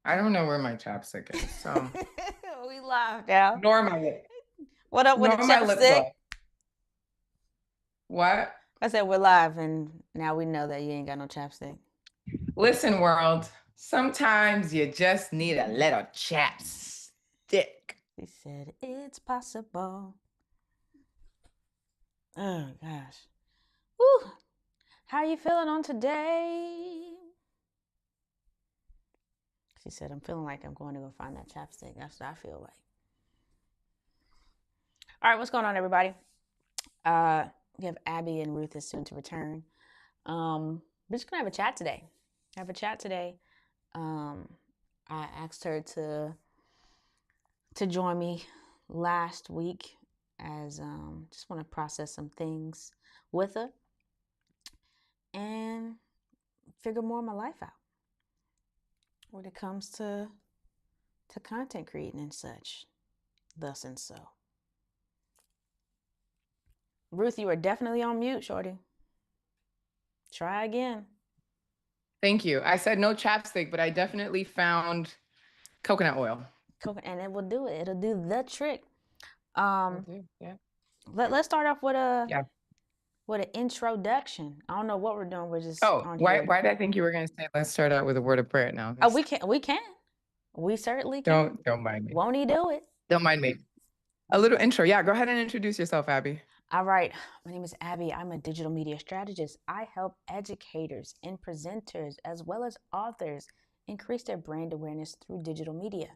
I don't know where my chapstick is. So We live now. nor my lip, What up with the nor my lip chapstick? gloss. What? I said we're live, and now we know that you ain't got no chapstick. Listen, world. Sometimes you just need a little chapstick. He said it's possible. Oh gosh. Woo. How you feeling on today? She said, I'm feeling like I'm going to go find that chapstick. That's what I feel like. All right, what's going on, everybody? We have Abby and Ruth is soon to return. We're just gonna have a chat today. I asked her to join me last week as just want to process some things with her and figure more of my life out when it comes to content creating and such. Thus and so. Ruth, you are definitely on mute, shorty. Try again. Thank you. I said no chapstick, but I definitely found coconut oil. And it will do it. It'll do the trick. Yeah. Let's start off with Yeah. an introduction. I don't know what we're doing. We're just Oh, on why here. did I think you were gonna say let's start out with a word of prayer now? Oh, we can. We certainly can. Don't mind me. Won't he do it? Don't mind me. A little intro. Yeah, go ahead and introduce yourself, Abby. All right. My name is Abby. I'm a digital media strategist. I help educators and presenters, as well as authors, increase their brand awareness through digital media.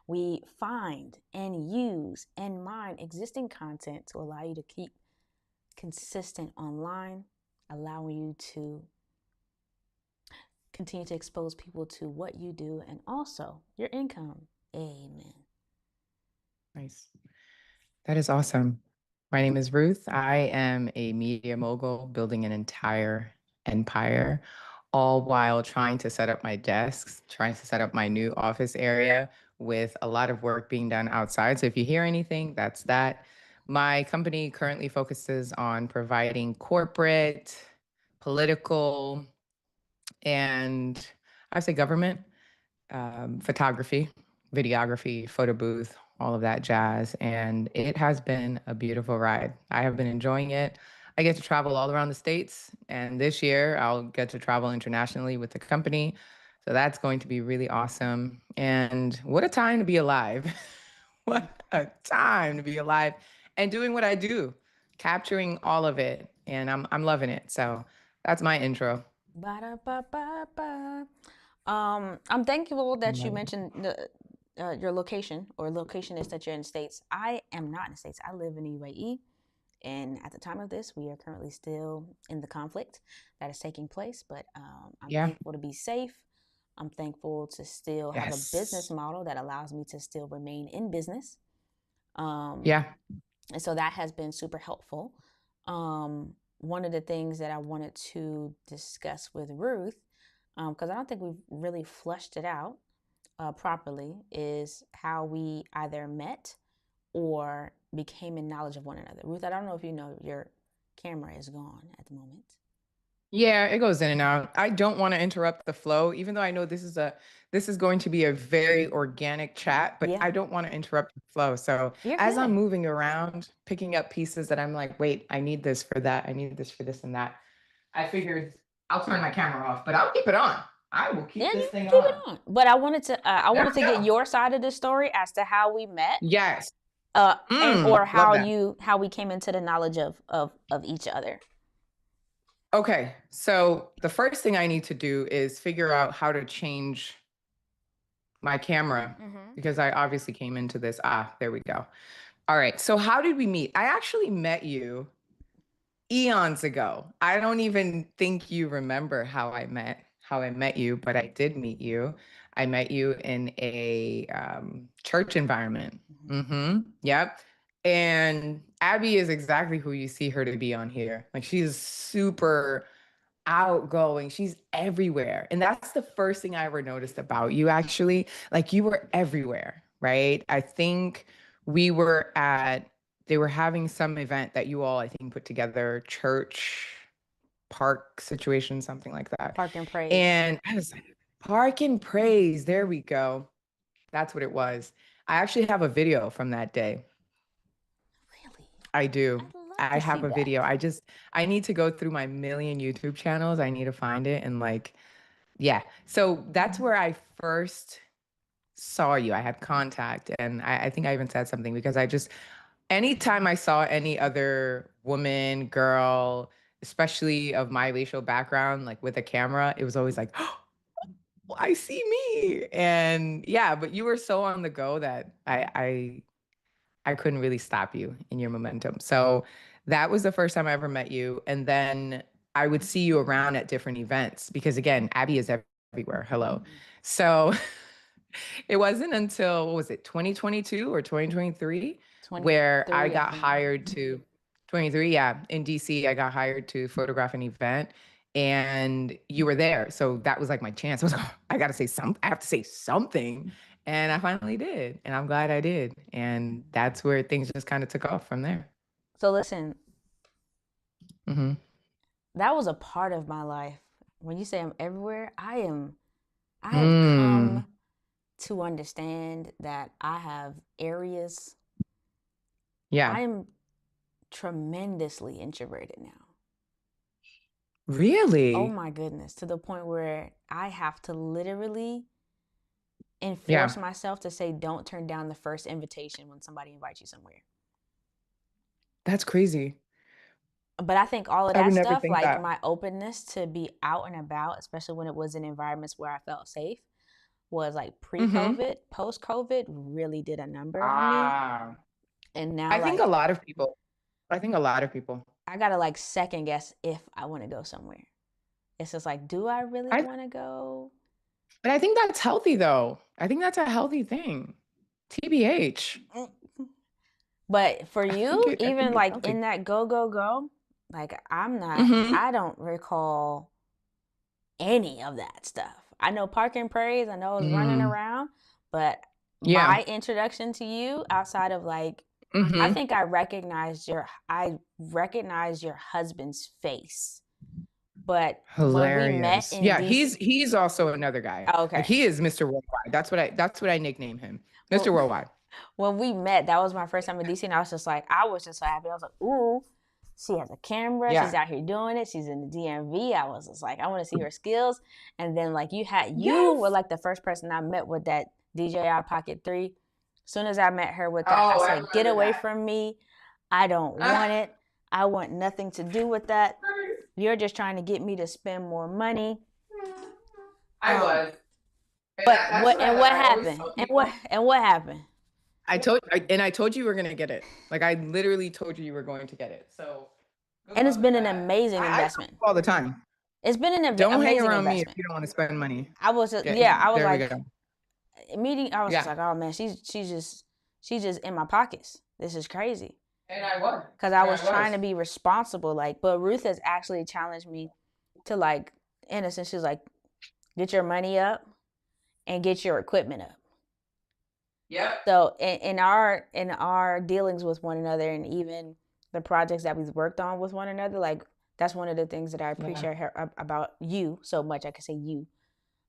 We find and use and mine existing content to allow you to keep consistent online, allowing you to continue to expose people to what you do and also your income. Amen. Nice. That is awesome. My name is Ruth. I am a media mogul building an entire empire, all while trying to set up my desks, trying to set up my new office area with a lot of work being done outside. So if you hear anything, that's that. My company currently focuses on providing corporate, political, and I say government photography, videography, photo booth, all of that jazz. And it has been a beautiful ride. I have been enjoying it. I get to travel all around the States. And this year, I'll get to travel internationally with the company. So that's going to be really awesome. And what a time to be alive. What a time to be alive and doing what I do, capturing all of it. And I'm loving it. So that's my intro. Ba-da-ba-ba-ba. I'm thankful that you mentioned your location or location is that you're in the States. I am not in the States. I live in the UAE. And at the time of this, we are currently still in the conflict that is taking place. But I'm Yeah. thankful to be safe. I'm thankful to still have a business Yes. model that allows me to still remain in business. Yeah. And so that has been super helpful. One of the things that I wanted to discuss with Ruth, because I don't think we've really flushed it out properly, is how we either met or became in knowledge of one another. Ruth, I don't know if you know your camera is gone at the moment. Yeah, it goes in and out. I don't want to interrupt the flow, even though I know this is going to be a very organic chat, but Yeah. I don't want to interrupt the flow. So You're as I'm good. moving around, picking up pieces that I'm like, wait, I need this for that. I need this for this and that. I figured I'll turn my camera off, but I'll keep it on. I will Yeah, keep you this thing keep it on. on. But I wanted There we to get go. your side of the story as to how we met. Yes. And or Love that. how we came into the knowledge of each other. Okay. So the first thing I need to do is figure out how to change my camera because I obviously came into this. There we go. All right. So how did we meet? I actually met you eons ago. I don't even think you remember how I met you, but I did meet you. I met you in a church environment. Yep. And Abby is exactly who you see her to be on here. Like she's super outgoing. She's everywhere. And that's the first thing I ever noticed about you, actually. Like you were everywhere, right? I think we were at, they were having some event that you all, I think, put together, church, park situation, something like that. Park and praise. And I was like, Park and Praise. There we go. That's what it was. I actually have a video from that day. Really? I do. I'd love I to see have a that. video. I need to go through my million YouTube channels. I need to find it and like, yeah. So that's where I first saw you. I had contact, and I think I even said something because anytime I saw any other woman, girl, especially of my racial background, like with a camera, it was always like, oh, I see me. And yeah, but you were so on the go that I couldn't really stop you in your momentum. So that was the first time I ever met you. And then I would see you around at different events because again, Abby is everywhere. Hello. So it wasn't until, what was it, 2022 or 2023, where I 23, I got think. hired to 23, yeah, in DC. I got hired to photograph an event and you were there. So that was like my chance. I was like, "Oh, I got to say something. I have to say something." And I finally did. And I'm glad I did. And that's where things just kind of took off from there. So listen, Hmm. that was a part of my life. When you say I'm everywhere, I have Mm, come to understand that I have areas. yeah. I'm tremendously introverted now. Oh Really? my goodness, to the point where I have to literally enforce Yeah. myself to say don't turn down the first invitation when somebody invites you somewhere. That's crazy. But I think all of I that would never stuff, think like that. my openness to be out and about, especially when it was in environments where I felt safe, was like Hmm. pre-COVID. Post-COVID really did a number on me. Ah. And now I think a like lot of people. I think a lot of people. I gotta like second guess if I want to go somewhere. It's just like, do I really I want to go? but I think that's healthy though. I think that's a healthy thing. TBH. But for you, I think even it's like in healthy. that go, go, go, like Hmm. I don't recall any of that stuff. I know park and praise, I know I was running Mm. around, but Yeah. my introduction to you outside of like, Hmm. I recognized your husband's face. But when we met Hilarious. in Yeah, DC, he's also another guy. oh, Like okay. he is Mr. Worldwide. That's what I nickname him. Well, Mr. Worldwide. when we met, that was my first time in DC, and I was just so happy. I was like, ooh, she has a camera. She's Yeah. out here doing it. She's in the DMV. I was just like, I want to see her skills. And then like you were Yes. like the first person I met with that DJI Pocket 3. As soon as I met her with that, I Oh, I said, get remember away that. from me. I don't want Ah, it. I want nothing to do with that. You're just trying to get me to spend more money. I Um, was. And but that's what what I and like. what I always happened? tell people. And what happened? I told you you were gonna get it. Like I literally told you you were going to get it. So good And it's luck with been an that. amazing I tell investment. people all the time. It's been an Don't hang amazing around me if investment. you don't want to spend money. Yeah, I was there we like go. meeting. I was just Yeah. like, oh man, she's just in my pockets. This is crazy And I was. because I And was I trying to was. be responsible. Like, but Ruth has actually challenged me to like, in a sense, she's like, get your money up and get your equipment up. Yep. So in our dealings with one another, and even the projects that we've worked on with one another, like that's one of the things that I Yeah. appreciate about you so much. I could say you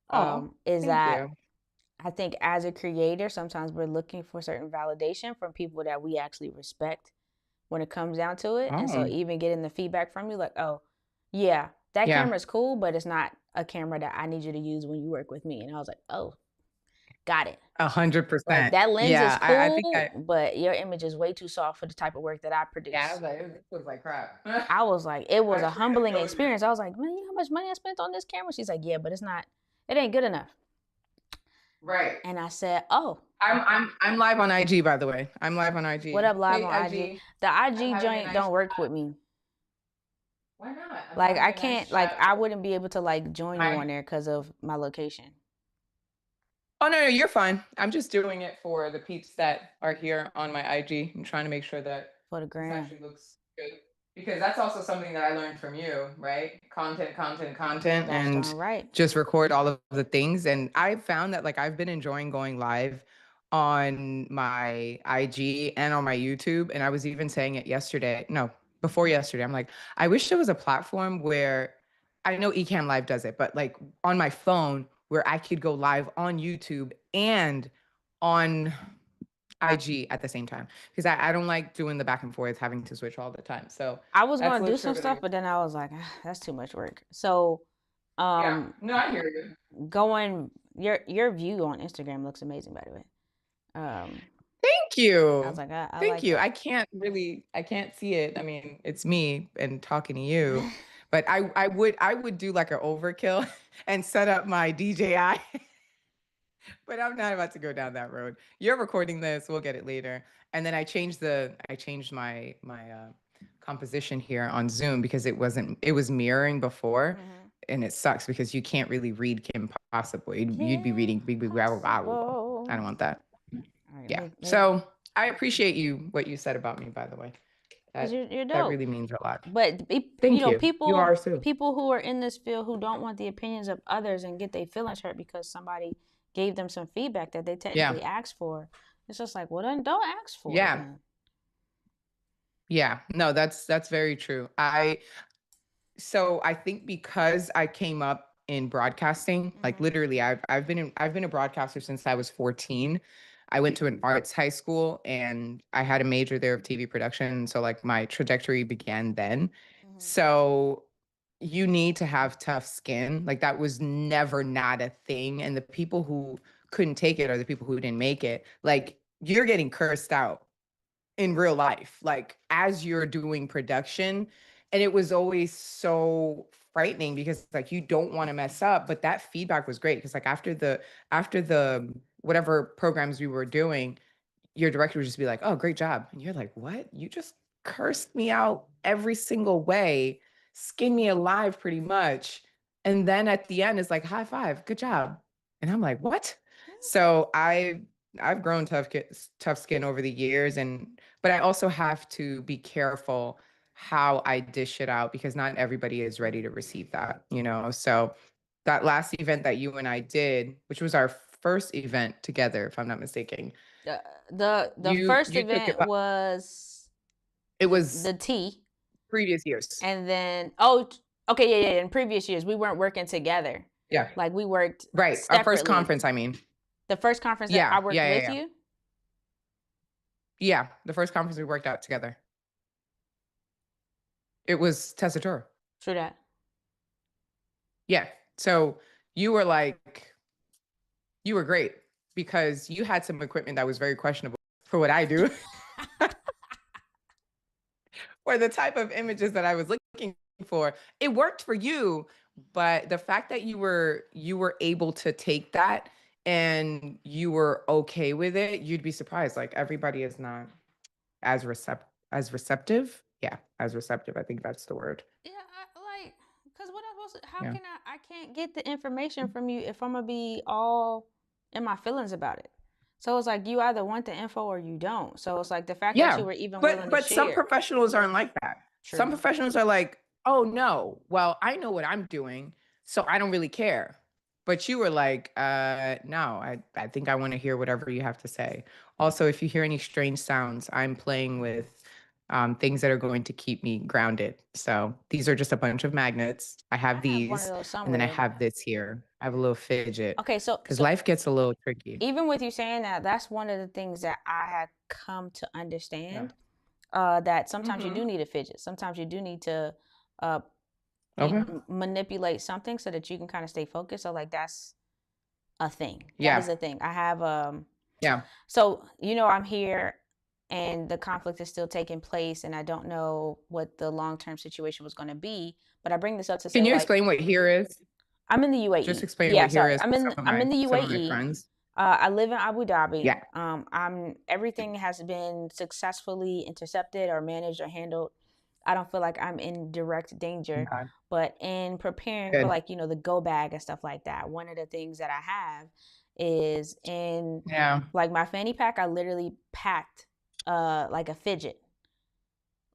Oh, is thank that you. I think as a creator, sometimes we're looking for certain validation from people that we actually respect when it comes down to it. And so Oh, even getting the feedback from you, like, oh, yeah, that yeah. camera is cool, but it's not a camera that I need you to use when you work with me. And I was like, oh, got it. Like 100%. that lens is Yeah. I think cool, but your image is way too soft for the type of work that I yeah, I produce. was like, this was like crap. I was like, it was a Actually, I humbling told you. experience. I was like, man, you know how much money I spent on this camera? She's like, yeah, but it ain't good enough. Right. And I said, oh, I'm live on IG, by the way. I'm live on what IG. up live Hey on IG? IG. The I'm IG having a joint nice don't work with chat. me. Why not? I'm Like having I a nice can't like chat I with wouldn't be able to like join you my. on there because of my location Oh no, no, you're fine. I'm just doing it for the peeps that are here on my IG. I'm trying to make sure that for the this gram. actually looks good. Because that's also something that I learned from you, right? Content, content, content, That's and darn right. just record all of the things. And I've found that like I've been enjoying going live on my IG and on my YouTube. And I was even saying it yesterday. No, before yesterday. I'm like, I wish there was a platform where I know Ecamm Live does it, but like on my phone where I could go live on YouTube and on IG at the same time because I don't like doing the back and forth, having to switch all the time. So I was that's gonna do some literally, stuff, but then I was like, "Ah, that's too much work." So, yeah. um, No, I hear you. going your view on Instagram looks amazing, by the way. Um, Thank I was you. like, I Thank like you. that. I can't see it. I mean, it's me and talking to you, but I would do like an overkill and set up my DJI, but I'm not about to go down that road. You're recording this, we'll get it later. And then I changed my composition here on Zoom because it was mirroring before, Mhm. and it sucks because you can't really read Kim Possible. You'd be Kim reading big big blah, blah, blah, blah, blah. I Possible. don't want that. All right, Yeah. maybe So I appreciate you what you said about me, by the way. because That you're that dope. really means a lot. But Thank you. You are people too. people who are in this field who don't want the opinions of others and get their feelings hurt because somebody gave them some feedback that they Yeah. technically asked for. It's just like, well, then don't ask for it Yeah. then. Yeah. No, that's very true. I think because I came up in broadcasting, like Mhm. literally I've been a broadcaster since I was 14. I went to an arts high school and I had a major there of TV production, so like my trajectory began then. Mhm. So you need to have tough skin. Like that was never not a thing, and the people who couldn't take it are the people who didn't make it. Like you're getting cursed out in real life, like as you're doing production. And it was always so frightening because like you don't want to mess up. But that feedback was great because like after the whatever programs we were doing, your director would just be like, "Oh, great job." And you're like, "What? You just cursed me out every single way, skinned me alive pretty much." And then at the end it's like, "High five, good job." And I'm like, "What?" So I've grown tough skin over the years, and but I also have to be careful how I dish it out because not everybody is ready to receive that, you know? So that last event that you and I did, which was our first event together, if I'm not mistaken, The first you took it event up. was It was the T, previous years. and then okay, yeah. In previous years, we weren't working together. Yeah. Like we worked Right. Our first separately. conference, I mean. The first conference that I Yeah. worked Yeah. Yeah. with Yeah. you, Yeah. The first conference we worked out together. It was Tessitura. true that. Yeah. So you were like, you were great because you had some equipment that was very questionable for what I do, or the type of images that I was looking for. It worked for you, but the fact that you were able to take that and you were okay with it, you'd be surprised. Like everybody is not as receptive. Yeah, as receptive. I think that's the word. Yeah, cause what I'm supposed to? How Yeah. can I can't get the information from you if I'm gonna be all in my feelings about it. So it's like you either want the info or you don't. So it's like the fact that you Yeah. were even willing But to some share. professionals aren't like that. Some True. professionals are like, "Oh no, well, I know what I'm doing, so I don't really care." But you were like, no, I think I want to hear whatever you have to say. Also, if you hear any strange sounds, I'm playing with things that are going to keep me grounded. So these are just a bunch of magnets. I have I have one of these, those and then I somewhere. have this here. I have a little fidget Okay, so because life gets a little tricky. even with you saying that, that's one of the things that I had come to Yeah. understand. That sometimes you do Mm-hmm. need a fidget. Sometimes you do need to uh, Okay. manipulate something so that you can kind of stay focused. So like that's a thing. That is Yeah. a thing. I have Yeah. so I'm here and the conflict is still taking place and I don't know what the long-term situation was going to be, but I bring this up to say Can you like explain what here is? I'm in the Just UAE. explain Yeah, what here sorry. is for I'm in the some of my UAE. friends. I live in Abu Dhabi. Yeah. I'm everything has been successfully intercepted or managed or handled. I don't feel like I'm in direct danger, Okay. but in preparing for Good. like the go bag and stuff like that, one of the things that I have is in Yeah. like my fanny pack. I literally packed like a fidget,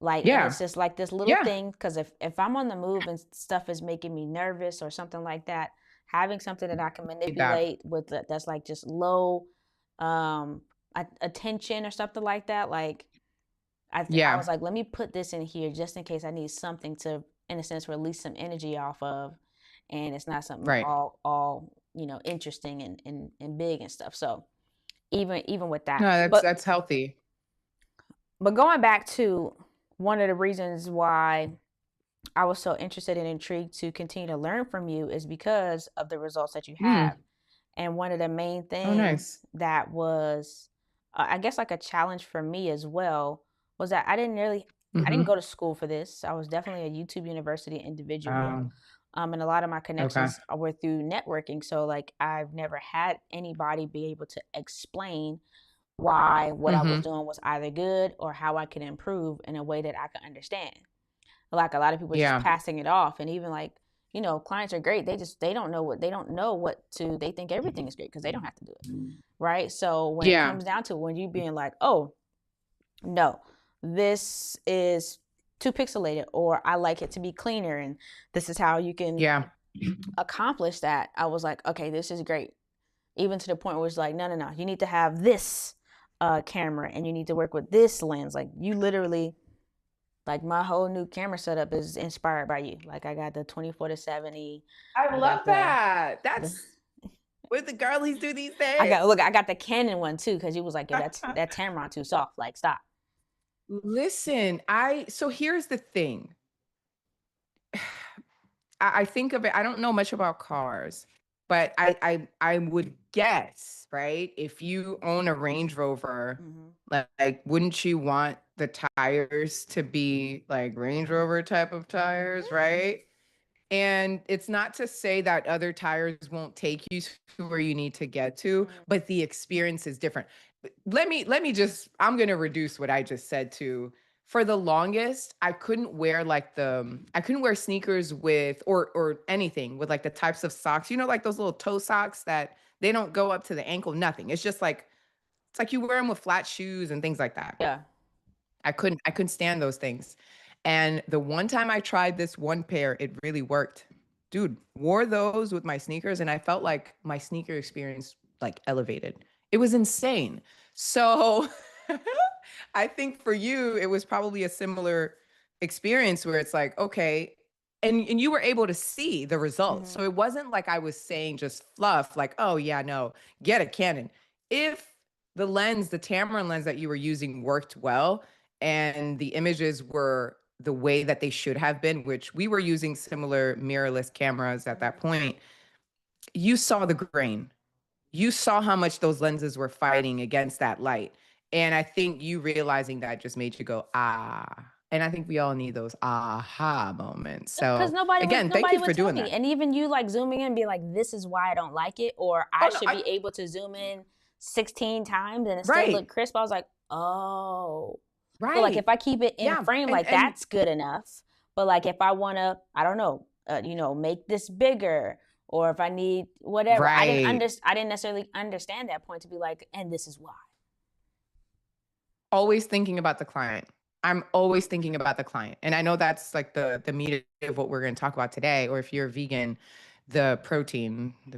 like, and it's Yeah. just like this little Yeah. thing because if I'm on the move and stuff is making me nervous or something like that, having something that I can Need that. manipulate with that's like just low um attention or something like that, like I was Yeah. like, let me put this in here just in case I need something to, in a sense, release some energy off of, and it's not something Right. all interesting and big and stuff. So even with that, No, but that's healthy. going back to one of the reasons why I was so interested and intrigued to continue to learn from you is because of the results that you have. Mm. And one of the main Oh, things nice. that was, I guess, like a challenge for me as well was that I didn't Mm-hmm. go to school for this. I was definitely a YouTube University individual. Um, And a lot of my okay. connections were through networking. So, like, I've never had anybody be able to explain why what I was Mm-hmm. doing was either good or how I could improve in a way that I could understand. Like a lot of people just Yeah. passing it off, and even like clients are great. They don't know what to. They think everything is great because they don't have to do it, right? So when it Yeah. comes down to when you being like, oh no, this is too pixelated, or I like it to be cleaner, and this is how you can Yeah. accomplish that. I was like, okay, this is great. Even to the point where it's like, no, no, no, you need to have this camera, and you need to work with this lens. Like you literally, like my whole new camera setup is inspired by you. Like I got the 24 to 70. I I love got that. the That's what the girlies do these I days. got look, I got the Canon one too, because you was like, yo, that Tamron too soft. Like stop. Listen, so here's the thing. I think of it, I don't know much about cars, but I would guess, right? If you own a Range Rover, Mm-hmm. like wouldn't you want the tires to be like Range Rover type of tires, right? And it's not to say that other tires won't take you to where you need to get to, Mm-hmm. but the experience is different. Let me just I'm going to reduce what I just said to for the longest, I couldn't wear sneakers with or anything with like the types of socks, like those little toe socks that they don't go up to the ankle, nothing. It's like you wear them with flat shoes and things like that. Yeah. I couldn't stand those things. And the one time I tried this one pair, it really worked. Dude, wore those with my sneakers and I felt like my sneaker experience like elevated. It was insane. So I think for you it was probably a similar experience where it's like, okay, and you were able to see the results. Mm-hmm. So it wasn't like I was saying just fluff like, "Oh yeah, no, get a Canon." If the Tamron lens that you were using worked well, and the images were the way that they should have been, which we were using similar mirrorless cameras at that Mm-hmm. point, you saw the grain. You saw how much those lenses were fighting against that light. And I think you realizing that just made you go, ah. And I think we all need those aha moments. Because So again, thank nobody you would for tell doing me, that. and even you like zooming in and be like, this is why I don't like it, or I Oh no, should I be able to zoom in 16 times and it still right, look crisp. I was like, oh. So like if right. I keep it in Yeah. frame, And like and that's good enough. But like if I want to, I don't know, make this bigger, or if I need whatever, right. I didn't necessarily understand that point to be like, and this is why. Always thinking about the client. I'm always thinking about the client. And I know that's like the meat of what we're going to talk about today. Or if you're a vegan, the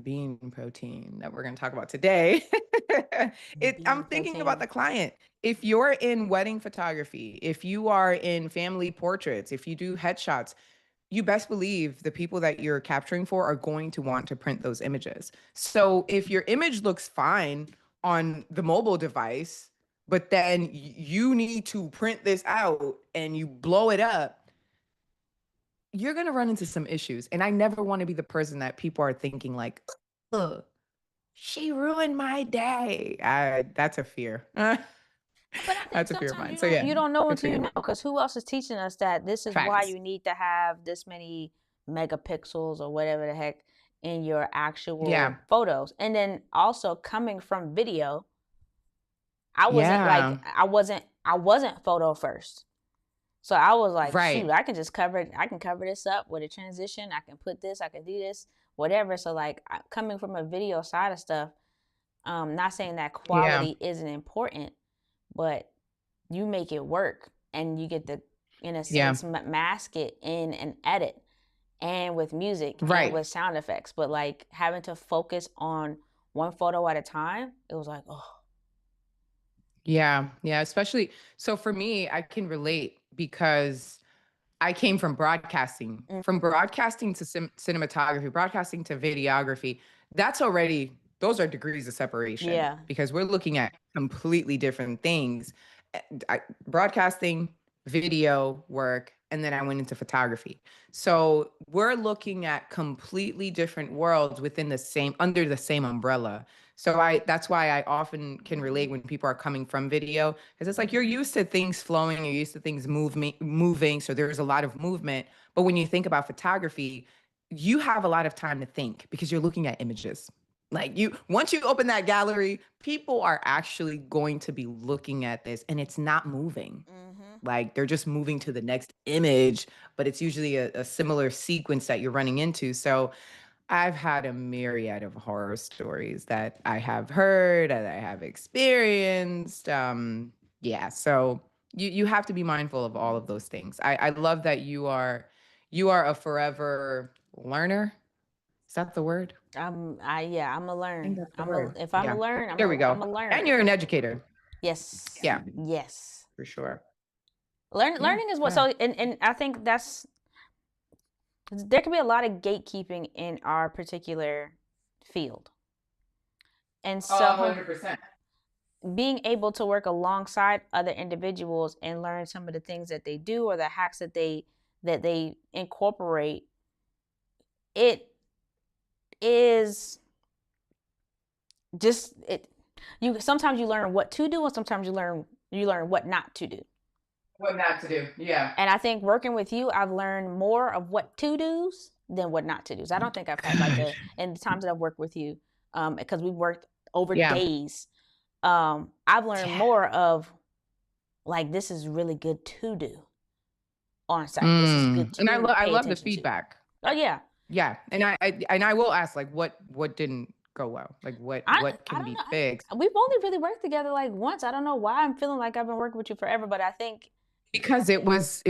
bean protein that we're going to talk about today. I'm Being thinking about protein. the client. If you're in wedding photography, if you are in family portraits, if you do headshots, you best believe the people that you're capturing for are going to want to print those images. So if your image looks fine on the mobile device, but then you need to print this out and you blow it up, you're going to run into some issues. And I never want to be the person that people are thinking like, ugh, she ruined my day. That's a fear. But I think That's a fear of sometimes mine. So yeah, you don't know good for until you you. know, because who else is teaching us that this is why Facts. you need to have this many megapixels or whatever the heck in your Yeah. actual photos. And then also coming from video, I wasn't like Yeah. I wasn't photo first. So I was like, shoot, Right. I can cover this up with a transition. I can put this, I can do this, whatever. So like coming from a video side of stuff, not saying that Yeah. quality isn't important, but you make it work and you get to, in a Yeah. sense, mask it in an edit and with music and Right. with sound effects. But like having to focus on one photo at a time, it was like, oh. Yeah, yeah, especially so for me, I can relate because I came from broadcasting, Mm-hmm. from broadcasting to cinematography, broadcasting to videography. that's already, those are degrees of separation Yeah. because we're looking at completely different things. Broadcasting, video work, and then I went into photography. So we're looking at completely different worlds within the same, under the same umbrella. So that's why I often can relate when people are coming from video, because it's like you're used to things flowing, you're used to things moving. So there's a lot of movement. But when you think about photography, you have a lot of time to think because you're looking at images. Like you, once you open that gallery, people are actually going to be looking at this and it's not moving. Mm-hmm. Like they're just moving to the next image, but it's usually a similar sequence that you're running into. So I've had a myriad of horror stories that I have heard, that I have experienced. Yeah, so you have to be mindful of all of those things. I love that you are a forever learner. Is that the word? Yeah, I'm a I think learn. that's the word. If I'm a Yeah. learn, There we I'm go. a And learn. you're an educator. Yes. Yeah, Yes. for sure. Yeah, Learning is what, yeah. so, and I think that's, there can be a lot of gatekeeping in our particular field. And so 100%. being able to work alongside other individuals and learn some of the things that they do or the hacks that they incorporate, it is just it you sometimes you learn what to do and sometimes you learn what not to do. What not to do. Yeah. And I think working with you, I've learned more of what to do's than what not to do's. I don't think I've had like Good. in the times that I've worked with you, because we worked over Yeah. days. I've learned Yeah. more of like this is really good to do on site. This is good And to I pay love the attention to. feedback. Oh yeah, Yeah. And I will ask like what didn't go well? Like what I can don't be know. fixed? We've only really worked together like once. I don't know why I'm feeling like I've been working with you forever, but I think Because it was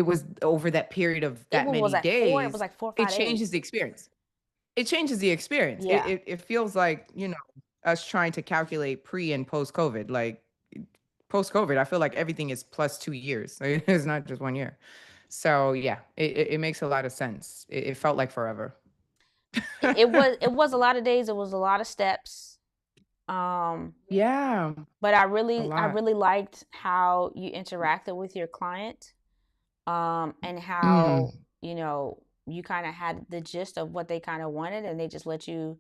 over that period of it that was many like four. It was days, like four or it five changes the days. experience. It changes the experience. It Yeah. it feels like, us trying to calculate pre and post COVID. Like post COVID, I feel like everything is plus 2 years. It's not just 1 year. So yeah, it makes a lot of sense. It felt like forever. It was a lot of days. It was a lot of steps. Um, Yeah, but a I lot. really liked how you interacted with your client, and how Mm, you kind of had the gist of what they kind of wanted, and they just let you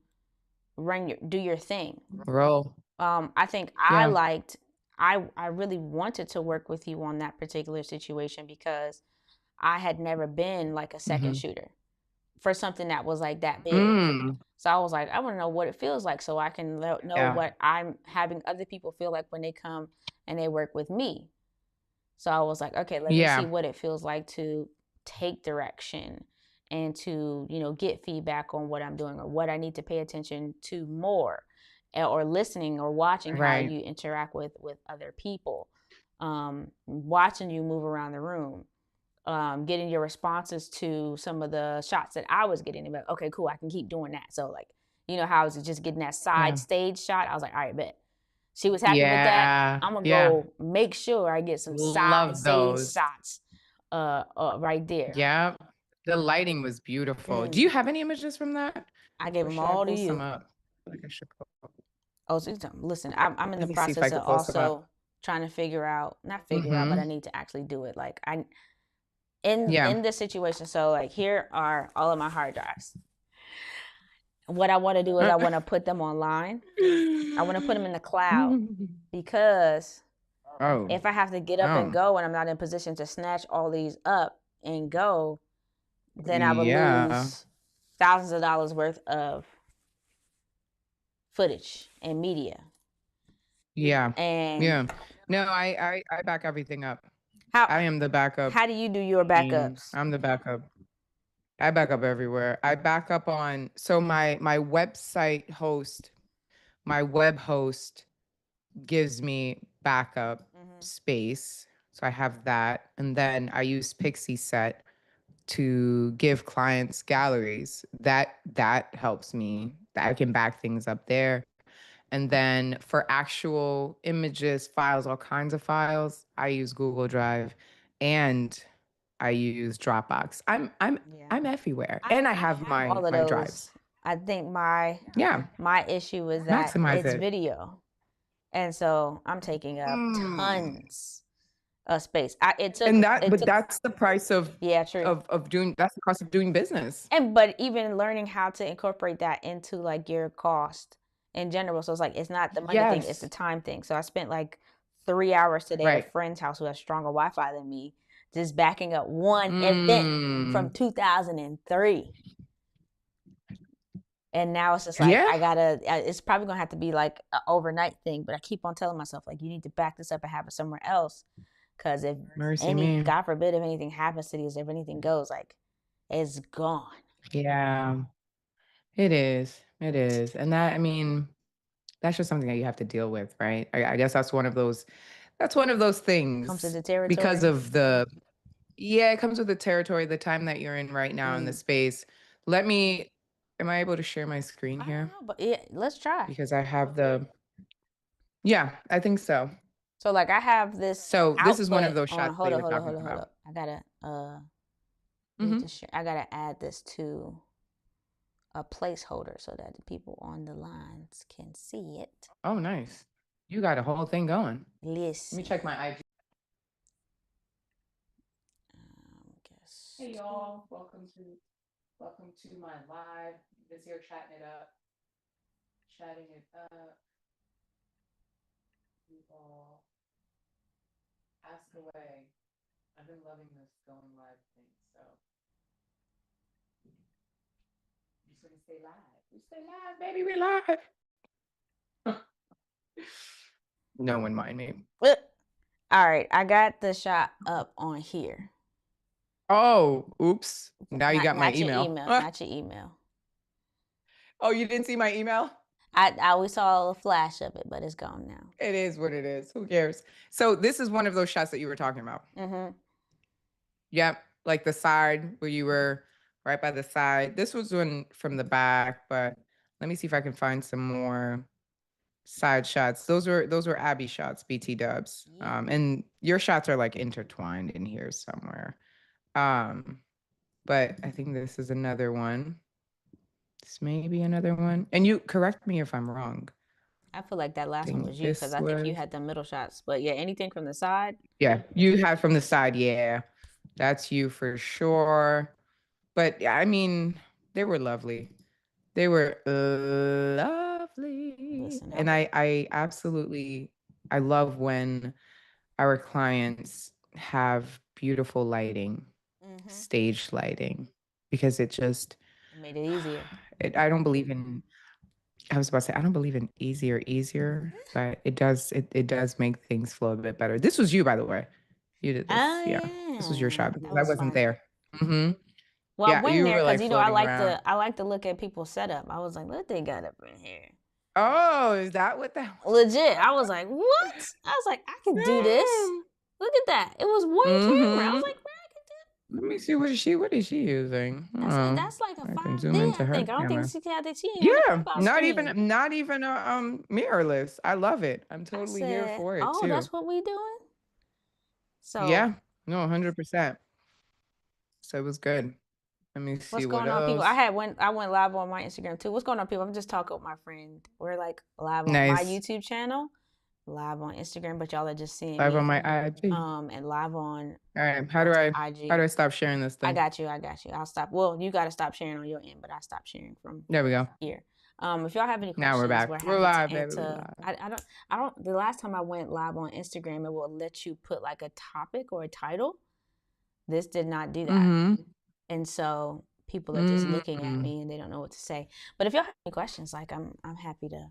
do your thing. roll. I think I Yeah. liked. I really wanted to work with you on that particular situation because I had never been like a second Hmm. shooter for something that was like that big. Mm, So I was like, I want to know what it feels like so I can know yeah. what I'm having other people feel like when they come and they work with me. So I was like, okay, let me see Yeah. what it feels like to take direction and to, get feedback on what I'm doing or what I need to pay attention to more, or listening or watching how Right. you interact with other people, watching you move around the room, getting your responses to some of the shots that I was getting. About okay, cool, I can keep doing that. So like, how I was just getting that side Yeah. stage shot. I was like, all right, bet. She was happy with that. Yeah. I'm gonna Yeah. go make sure I get some side Love stage those. shots, right there. Yeah. The lighting was beautiful. Do Mm, you have any images from that? I gave Or them should I all to pull some you. up? Like I should pull. Oh, so listen, I'm in the Let me see if I process of could pull some up. also trying to figure out, not figure out, but I Mm-hmm. need to actually do it. Like Yeah. in this situation. So like here are all of my hard drives. What I want to do is I want to put them online. I want to put them in the cloud because Oh, if I have to get up and oh, go and I'm not in position to snatch all these up and go, then I would yeah, lose thousands of dollars worth of footage and media. yeah, And yeah. No, I back everything up. how I am the backup how do you do your queen. backups? I'm the backup. I back up everywhere. I back up on, so my website host, my web host gives me backup Mm-hmm. space. So I have that. And then I use Pixie Set to give clients galleries. That helps me. I can back things up there. And then for actual images, files, all kinds of files, I use Google Drive and I use Dropbox. I'm Yeah, I'm everywhere. And I I have have my all of my those. drives. I think my Yeah, my issue is that maximize it's it. video, and so I'm taking up Mm. tons of space. But It took that's the price yeah, true. of doing. That's the cost of doing business. And but even learning how to incorporate that into like your cost in general. So it's like it's not the money thing, it's the Yes, time thing. So I spent like 3 hours today at a right. friend's house who has stronger Wi-Fi than me, just backing up one event from Mm. 2003. And now it's just like Yeah, I gotta. It's probably gonna have to be like an overnight thing. But I keep on telling myself like you need to back this up and have it somewhere else, because if mercy any, me. God forbid, if anything happens to these, if anything goes, like it's gone. Yeah, it is. It is, and that I mean, that's just something that you have to deal with, right? I guess that's one of those. That's one of those Comes to things the because territory. of the. Yeah, it comes with the territory, the time that you're in right now in the Mm. space. Let me. Am I able to share my screen I don't here? know, but yeah, let's try. Because I have the. Yeah, I think so. So like I have this So this is one output of those on. shots that you were talking Hold about. up. I gotta need to Hmm. share. I gotta add this to a placeholder so that the people on the lines can see it. Oh, nice. You got a whole thing going. Let me Listen. check my IG. Hey Guest. y'all, welcome to my live. This here chatting it up. You all ask away. I've been loving this going live thing, so I'm just gonna stay live. We stay live, baby. We live. No one mind me. All right, I got the shot up on here. Oh, oops. Okay, Now you got my not your email. email, not your email. Oh, you didn't see my email? I always saw a flash of it, but it's gone now. It is what it is. Who cares? So this is one of those shots that you were talking about. Mm-hmm. Yep, like the side where you were right by the side. This was one from the back, but let me see if I can find some more side shots. Those were Abby shots, BT dubs. Yeah. And your shots are like intertwined in here somewhere. Um, but I think this is another one. This may be another one. And you correct me if I'm wrong. I feel like that I last one was think you because this I think you was had the middle shots. But yeah, anything from the side. yeah, you had from the side, yeah. That's you for sure. But yeah, I mean, they were lovely. They were lovely. Listen, And I absolutely I love when our clients have beautiful lighting, mm-hmm. stage lighting, because it just It made it easier. I don't believe in I was about to say I don't believe in easier, but it does make things flow a bit better. This was you, by the way. You did this. Oh Yeah. This was your yeah, shot that because I was wasn't fun. there. Hmm. Well, I Yeah, went in you there were because like I floating like around. to look at people's setup. I was like, what they got up in here? Oh, is that what that Legit. I was like, what? I was like, I could do this. was? Look at that. It was one camera. I was Mm-hmm. like, man, I could do. Let me see what is she using? Oh, That's like a I can 5D. zoom into I her think. I don't think camera. she had that. She ain't had a Yeah, pop out screen. not even a mirrorless. I love it. I'm I totally here said, for it oh, too. that's what we doing. So Yeah, no, 100%. So it was good. Let me see what's what going on, people? else. I went live on my Instagram too. What's going on, people? I'm just talking with my friend. We're like live on my Nice. YouTube channel, live on Instagram, but y'all are just seeing Live on me. my IG. And live on All right. Ruth's How IG. do I stop sharing this I thing? got you. I got you. I'll stop. Well, you got to stop sharing on your end, but I stop sharing from There we go. here. If y'all have any Now we're questions, back. we're We're happy to live, baby. We answer. live. I don't. The last time I went live on Instagram, it will let you put like a topic or a title. This did not do that, Mm-hmm. and so people are just looking at Mm-hmm. me and they don't know what to say. But if y'all have any questions, like I'm happy to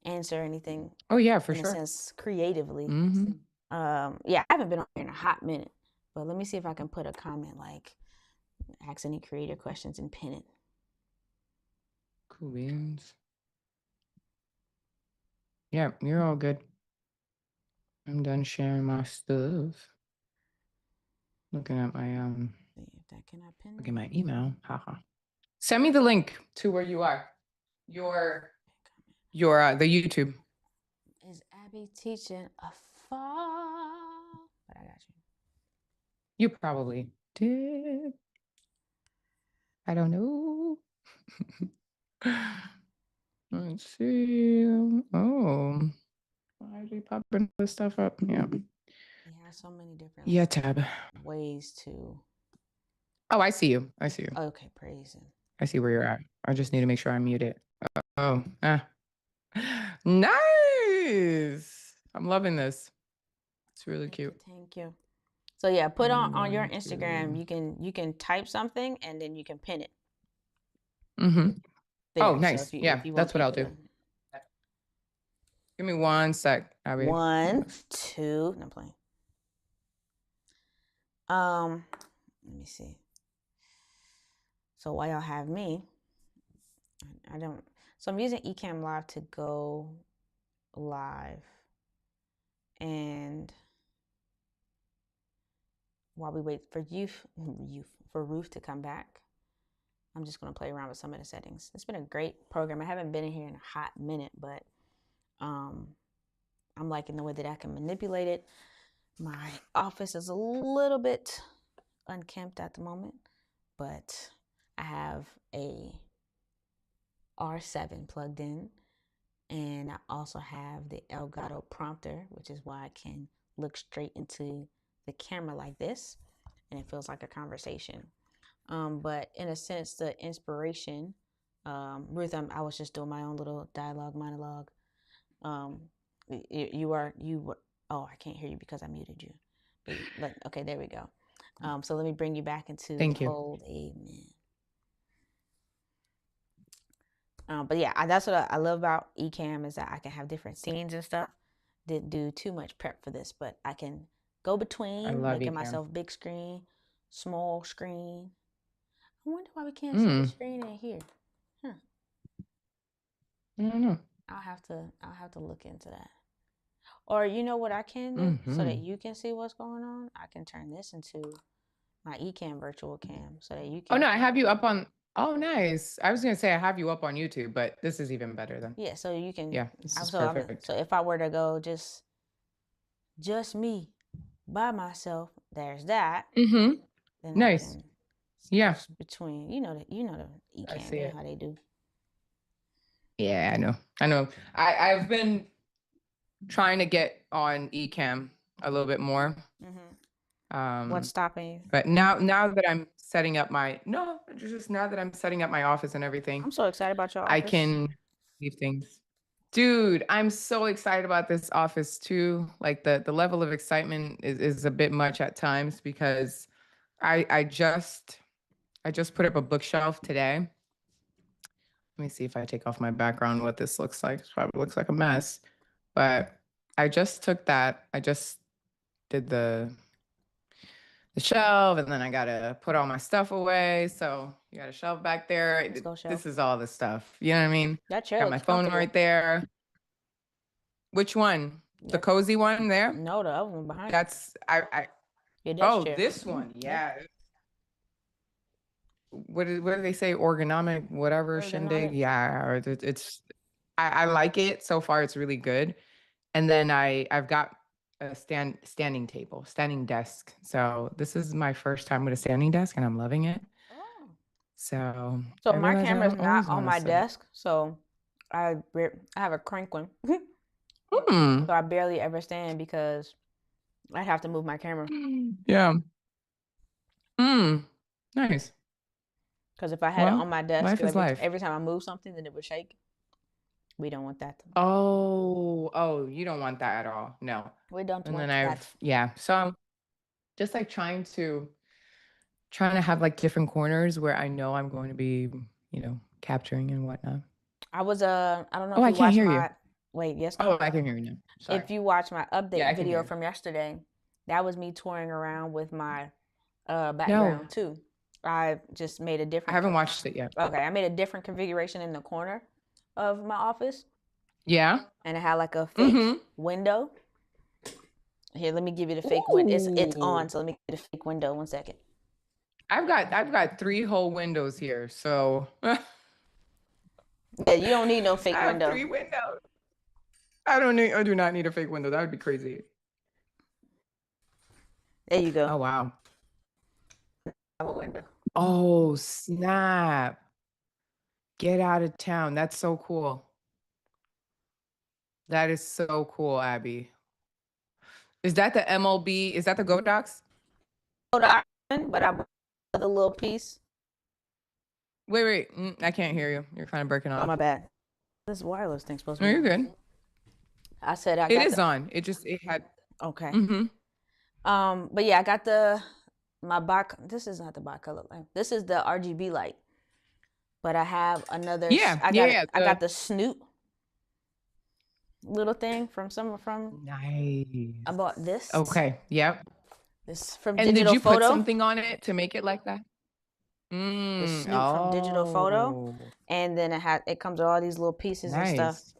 answer anything Oh yeah, for in a sure. sense creatively. Mm-hmm. Yeah, I haven't been on here in a hot minute, but let me see if I can put a comment like ask any creator questions and pin it. Cool beans. Yeah, you're all good. I'm done sharing my stuff. Looking at my See if that can I pin look at that? my email. Haha. Send me the link to where you are. Your the YouTube. Is Abby teaching afar? But I got you. You probably did. I don't know. Let's see. Oh, why is he popping this stuff up? Yeah. Yeah, so many different Yeah, tab. ways to. Oh, I see you. I see you. Okay, praise him. I see where you're at. I just need to make sure I mute it. Oh, ah. Nice. I'm loving this. It's really Thank you, cute. thank you. So yeah, put I'm on your going Instagram. to. You can type something and then you can pin it Mm-hmm. Oh, there. So nice. if Yeah, you want that's what I'll people do. to Give me one sec, Abby. one, two, no I'm playing. Let me see. So while y'all have me, I don't. So I'm using Ecamm Live to go live, and while we wait for Ruth to come back, I'm just gonna play around with some of the settings. It's been a great program. I haven't been in here in a hot minute, but um, I'm liking the way that I can manipulate it. My office is a little bit unkempt at the moment, but I have a R7 plugged in, and I also have the Elgato prompter, which is why I can look straight into the camera like this, and it feels like a conversation. But in a sense, the inspiration, Ruth, I was just doing my own little dialogue monologue. Um, you were. Oh, I can't hear you because I muted you. Okay, there we go. So let me bring you back into the Thank you. fold. Amen. But yeah, that's what I love about Ecamm is that I can have different scenes and stuff. Didn't do too much prep for this, but I can go I between love making Ecamm. myself big screen, small screen. I wonder why we can't see the Mm, screen in here. Huh. I don't know. I'll have to look into that. Or you know what I can do so that Mm-hmm. you can see what's going on? I can turn this into my Ecamm virtual cam so that you Oh can no, I have you up on. Oh, nice. I was gonna say I have you up on YouTube, but this is even better then. yeah, so you can Yeah, this is perfect. so if I were to go just me by myself, there's that. Mm-hmm. Then I Nice. can Yeah, switch between you know the I Ecamm, see you know it. how they do. Yeah, I know. I know. I've been trying to get on Ecamm a little bit more. Mm-hmm. What's Um, stopping you? but now that I'm setting up my no, just now that I'm setting up my office and everything, I'm so excited about your I office. can leave things. Dude, I'm so excited about this office too. Like the level of excitement is a bit much at times because I just put up a bookshelf today. Let me see if I take off my background what this looks like. It probably looks like a mess. But I just took that. I just did the shelf and then I gotta put all my stuff away. So you got a shelf back there. Let's go, This shelf. is all the stuff. You know what I mean? That chair Got my looks phone right comfortable. there. Which one? The That cozy one there? no, the other one behind you. That's I Your desk oh, chair. this Mm-hmm. one. Yep. Yeah. What do they say? Ergonomic, whatever shindig. Ergonomic. Yeah, or it's I like it. So far it's really good. And then I've got a standing table, standing desk. So this is my first time with a standing desk and I'm loving it. Oh. So So I my realize I camera is don't not always on want to my sit. desk, so I have a crank one. So Hmm. I barely ever stand because I have to move my camera. Yeah. Hmm. Nice. Because if I had it Well, on my desk, life is life. every time I move something, then it would shake. We don't want that. Oh, you don't want that at all. No. We don't And then want that. yeah. So I'm just like trying to have like different corners where I know I'm going to be, capturing and whatnot. I don't know Oh, if I you can't watched hear you. my, wait, yes, no. Oh, I can hear you now. Sorry. If you watch my Yeah, update I can video hear you. from yesterday, that was me touring around with my No, background too. I just made a I different, haven't watched it yet. okay, I made a different configuration in the corner of my office, Yeah. and it had like a fake Mm-hmm. window. Here, let me give you the fake window. It's on, Ooh. so let me give you the fake window. 1 second. I've got three whole windows here, so I Yeah, you don't need no fake have window. three windows. I do not need a fake window. That would be crazy. There you go. Oh wow. I have a window. Oh snap. Get out of town. That's so cool. That is so cool, Abby. Is that the MLB? Is that the Go Docs? But I bought the little piece. Wait, wait. I can't hear you. You're kind of breaking Oh, my off. bad. This wireless thing's supposed to No, be you're on. good. I said I It got is the on. It had. okay. Mm-hmm. But yeah, I got my box. This is not the bicolor light. This is the RGB light. But I have another. Yeah, yeah, yeah. I got the Snoop little thing from. I bought Nice. this. Okay. Yep. This from And did Digital you put Photo. something on it to make it like that? The Snoop from Digital Photo, Oh, and then it comes with all these little pieces and stuff. nice.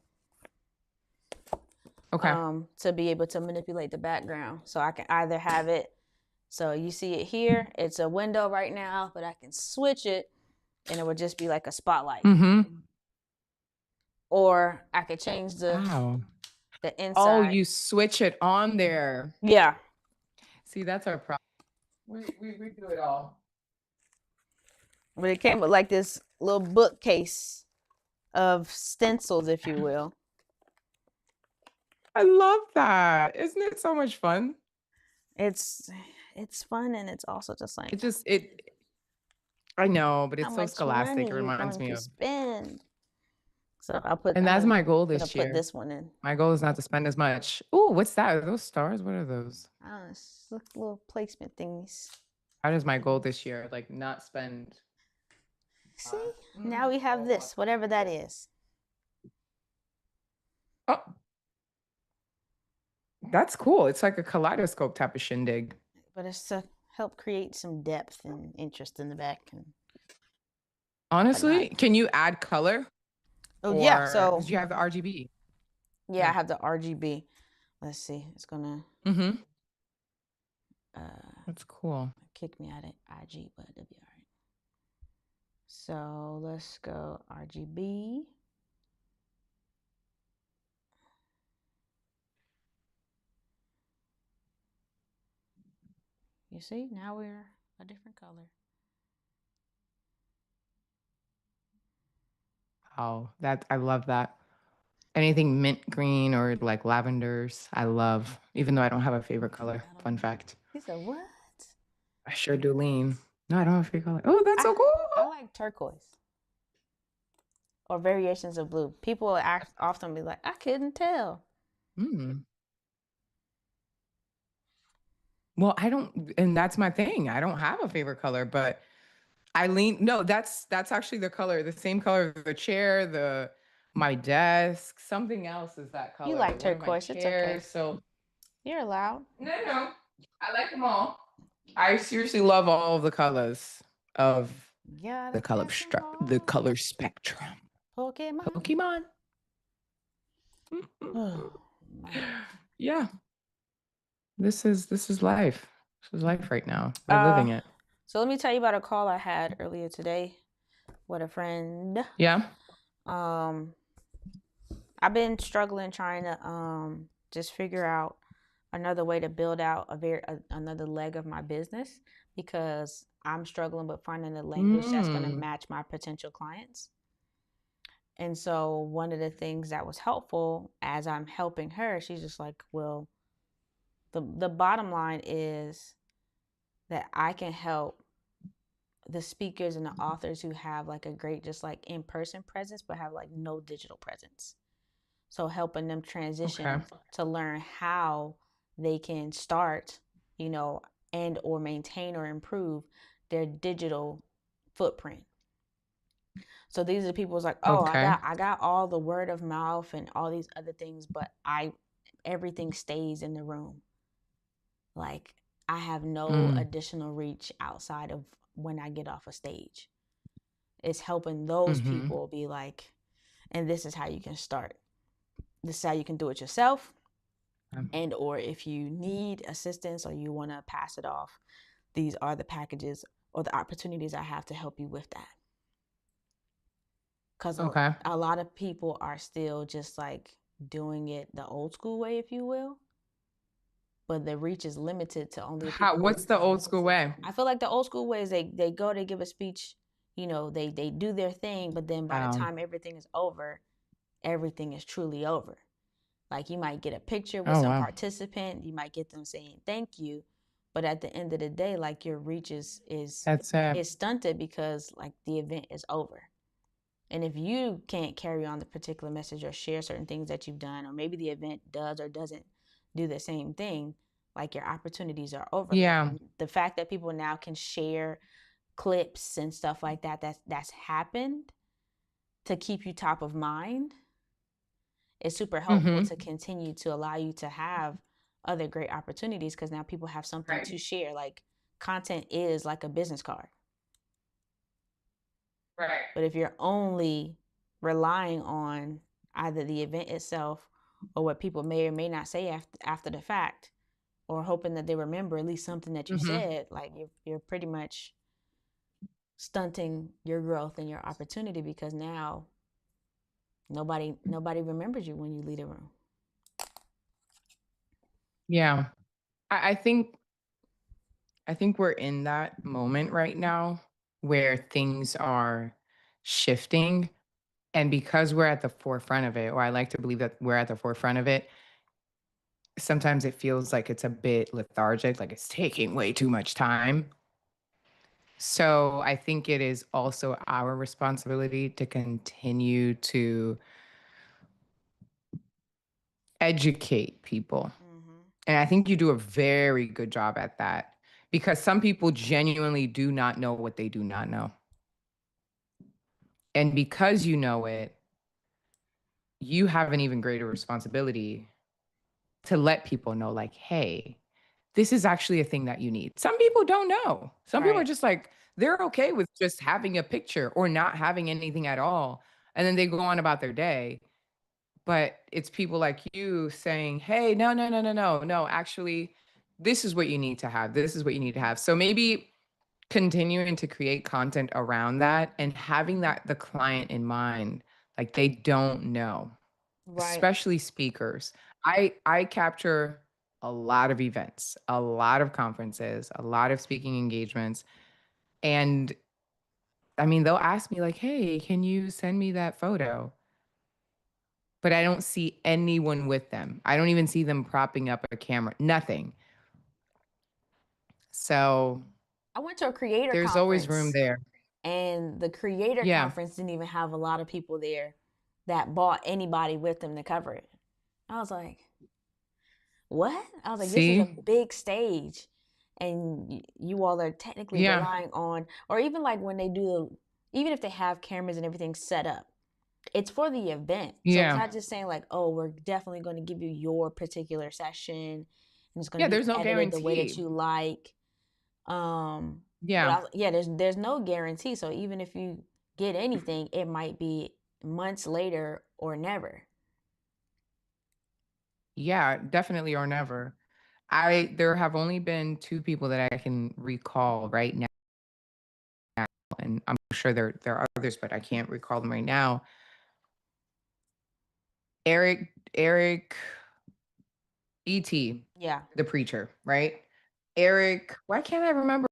Okay. To be able to manipulate the background. So I can either have it, so you see it here, it's a window right now, but I can switch it and it would just be like a spotlight. Mm-hmm. Or I could change Wow. the Oh, inside. you switch it on there. Yeah. See, that's our problem. We do it all. But it came with like this little bookcase of stencils, if you will. I love that. Isn't it so much fun? It's fun, and it's also just like, It just it I know, but how it's so much scholastic. money It you reminds going me to of. spend? So And that's my goal gonna this put year. this one in. My goal is not to spend as much. Oh, what's that? Are those stars? What are those? I don't know, it's little placement thingies. How does my goal this year? Like not spend. See, now we have this, whatever that is. Oh, that's cool. It's like a kaleidoscope type of shindig. But it's to help create some depth and interest in the back and whatnot. Honestly, can you add color? Oh yeah, Or so because you have the RGB. yeah, I Yeah. have the RGB. Let's see, it's gonna Mm-hmm. uh That's cool. kick me out of IG, but it'll be all right. So let's go RGB. You see, now we're a different color. Oh, that I love that. Anything mint green or like lavenders, I love, even though I don't have a favorite color. Fun fact. He said, "What?" I sure do lean. No, I don't have a favorite color. Oh, that's so I cool. like turquoise or variations of blue. People often be like, "I couldn't tell." Mm. Well, I don't, and that's my thing. I don't have a favorite color, but I lean. No, that's actually the color, the same color of the chair, the my desk. Something else is that You color. like One of my turquoise. It's okay. chairs. So You're allowed. no, no, I like them all. I seriously love all of the colors of Gotta catch 'em the all. color spectrum. Pokemon. Pokemon. Oh man. Yeah, this is life. This is life right now. We're Uh, living it. so let me tell you about a call I had earlier today with a friend. Yeah. Um, I've been struggling trying to just figure out another way to build out another leg of my business because I'm struggling with finding a language that's going to Mm. match my potential clients. And so one of the things that was helpful as I'm helping her, she's just like, well, the bottom line is that I can help the speakers and the authors who have like a great just like in-person presence but have like no digital presence. So helping them Okay. transition to learn how they can start, and or maintain or improve their digital footprint. So these are people who's like, oh, I Okay. got I got all the word of mouth and all these other things, but everything stays in the room. Like I have no Mm. additional reach outside of when I get off a stage. It's helping those Mm-hmm. people be like, and this is how you can start. This is how you can do it yourself. And or if you need assistance or you want to pass it off, these are the packages or the opportunities I have to help you with that. Because Okay. a lot of people are still just like doing it the old school way, if you will. But the reach is limited to only the How? people What's the old school way? I feel like the old school way is they go, they give a speech, they do their thing, but then by the Wow. time everything is over, everything is truly over. Like you might get a picture with Oh, some wow. participant, you might get them saying thank you, but at the end of the day, like your reach That's it. is stunted because like the event is over. And if you can't carry on the particular message or share certain things that you've done, or maybe the event does or doesn't do the same thing, like your opportunities are over. Like Yeah. the fact that people now can share clips and stuff like that that's happened to keep you top of mind is super helpful Mm-hmm. to continue to allow you to have other great opportunities because now people have something Right. to share. Like content is like a business card. Right. But if you're only relying on either the event itself or what people may or may not say after the fact, or hoping that they remember at least something that you Mm-hmm. said, like you're pretty much stunting your growth and your opportunity because now nobody remembers you when you leave a room. Yeah. I think we're in that moment right now where things are shifting. And because we're at the forefront of it, or I like to believe that we're at the forefront of it, sometimes it feels like it's a bit lethargic, like it's taking way too much time. So I think it is also our responsibility to continue to educate people. Mm-hmm. And I think you do a very good job at that because some people genuinely do not know what they do not know. And because you know it, you have an even greater responsibility to let people know, like, hey, this is actually a thing that you need. Some people don't know. Some people are Right. just like, they're okay with just having a picture or not having anything at all. And then they go on about their day. But it's people like you saying, hey, no, no, no, no, no, no, actually, this is what you need to have. This is what you need to have. So maybe continuing to create content around that and having that the client in mind, like they don't know, Right. especially speakers. I capture a lot of events, a lot of conferences, a lot of speaking engagements. And I mean, they'll ask me like, "Hey, can you send me that photo?" But I don't see anyone with them. I don't even see them propping up a camera. Nothing. So, I went to a creator there's always room conference, there. and the creator Yeah. conference didn't even have a lot of people there that bought anybody with them to cover it. I was like, what? I was like, this is a See? big stage. And you all are technically Yeah. relying on, or even like when they do, even if they have cameras and everything set up, it's for the event. So it's Yeah. not just saying like, oh, we're definitely going to give you your particular session and it's going Yeah, to be there's no edited the way that guarantee. you like. Um, but Yeah. yeah, there's no guarantee. So even if you get anything, it might be months later or never. Yeah, definitely or never. I there have only been 2 people that I can recall right now, and I'm sure there are others, but I can't recall them right now. Eric E.T., Yeah. the preacher, right? Eric, why can't I remember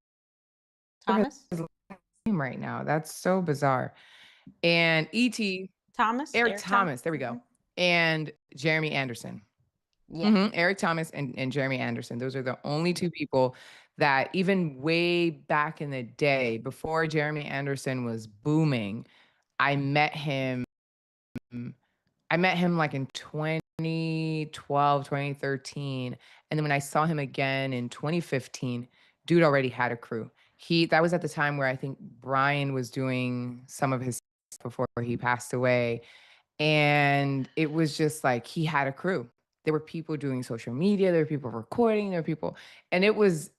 his Thomas? name right now? That's so bizarre. And E.T., Thomas? Eric Eric Thomas? Thomas, there we Mm-hmm. go, and Jeremy Anderson. Yeah. Mhm, Eric Thomas and Jeremy Anderson. Those are the only 2 people that even way back in the day, before Jeremy Anderson was booming, I met him I met him, like, in 2012, 2013, and then when I saw him again in 2015, dude already had a crew. He That was at the time where I think Brian was doing some of his before he passed away, and it was just like he had a crew. There were people doing social media, there were people recording, there were people, and it was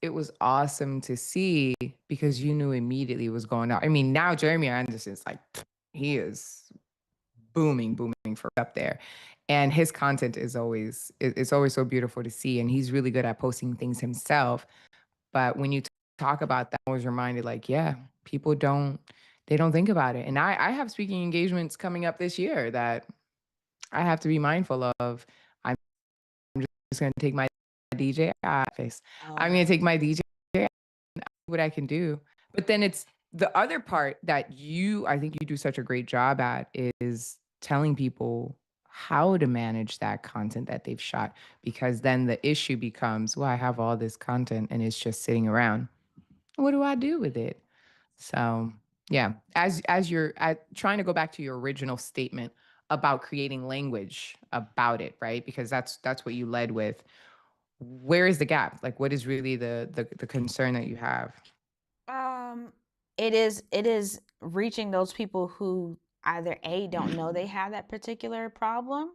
awesome to see because you knew immediately what was going on. I mean, now Jeremy Anderson's like he is booming, booming for up there. And his content is always it's always so beautiful to see. And he's really good at posting things himself. But when you talk about that, I was reminded, like, yeah, people don't think about it. And I have speaking engagements coming up this year that I have to be mindful of. I'm just going to take my DJ face. I'm Oh, going to take my DJ, what I can do. But then it's the other part that I think you do such a great job at is telling people how to manage that content that they've shot, because then the issue becomes, well, I have all this content and it's just sitting around. What do I do with it? So, yeah, as you're trying to go back to your original statement about creating language about it, right? Because that's what you led with. Where is the gap? Like, what is really the concern that you have? Um, it is reaching those people who either A, don't know they have that particular problem,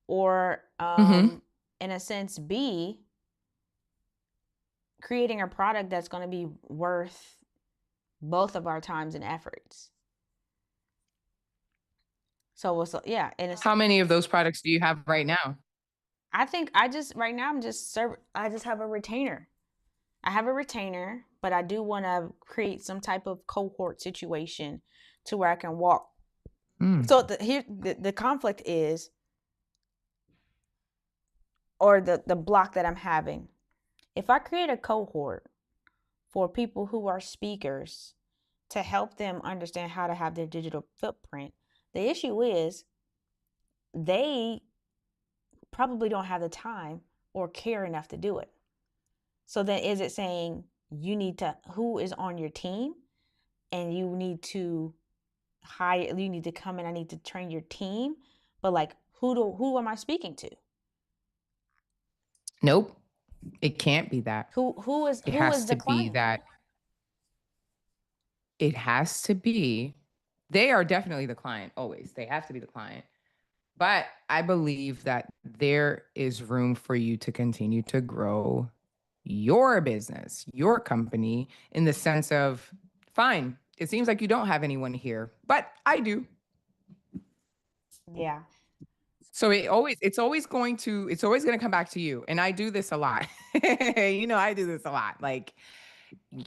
or Mm-hmm. in a sense B, creating a product that's going to be worth both of our times and efforts. So it's, yeah, and it's, How many of those products do you have right now? I think I just right now I just have a retainer. I have a retainer, but I do want to create some type of cohort situation to where I can walk. Mm. So the conflict is, or the block that I'm having. If I create a cohort for people who are speakers to help them understand how to have their digital footprint, the issue is they probably don't have the time or care enough to do it. So then is it saying you need to, who is on your team, and you need to hire, you need to come in, I need to train your team, but like who am I speaking to? Nope, it can't be that. It Who has is the to be client? that. It has to be. They are definitely the client, always. They have to be the client. But I believe that there is room for you to continue to grow your business, your company, in the sense of, fine, it seems like you don't have anyone here, but I do. Yeah. So it's always going to come back to you. And I do this a lot. I do this a lot. Like,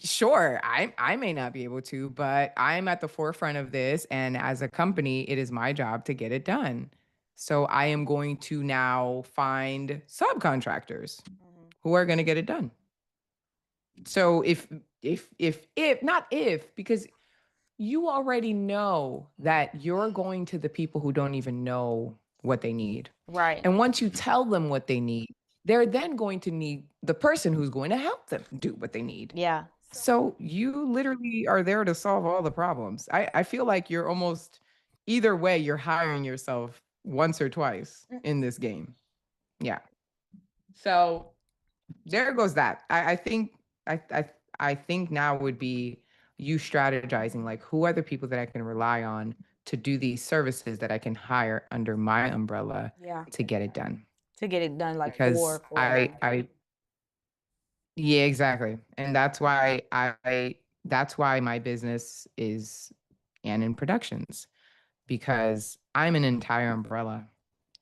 sure, I may not be able to, but I'm at the forefront of this, and as a company, it is my job to get it done. So I am going to now find subcontractors Mm-hmm. who are going to get it done. So if not if, because you already know that you're going to the people who don't even know what they need. Right. And once you tell them what they need, they're then going to need the person who's going to help them do what they need. Yeah. So you literally are there to solve all the problems. I feel like you're almost, either way, you're hiring yourself once or twice in this game. Yeah. So there goes that. I think now would be you strategizing, like, who are the people that I can rely on to do these services that I can hire under my umbrella Yeah. to get it done. To get it done like Because for them. yeah, exactly. And that's why my business is Annan Productions, because I'm an entire umbrella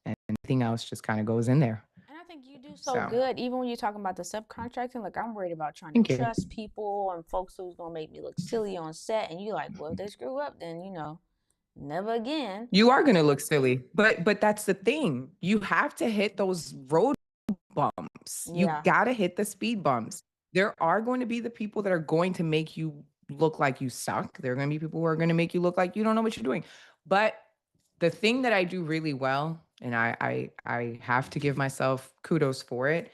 and anything else just kind of goes in there. And I think you do so So good, even when you're talking about the subcontracting. Like, I'm worried about trying to thank you. trust people and folks who's gonna make me look silly on set. And you like, well, if they screw up, then never again. You are going to look silly, but that's the thing. You have to hit those road bumps. You Yeah. got to hit the speed bumps. There are going to be the people that are going to make you look like you suck. There are going to be people who are going to make you look like you don't know what you're doing. But the thing that I do really well, and I have to give myself kudos for it,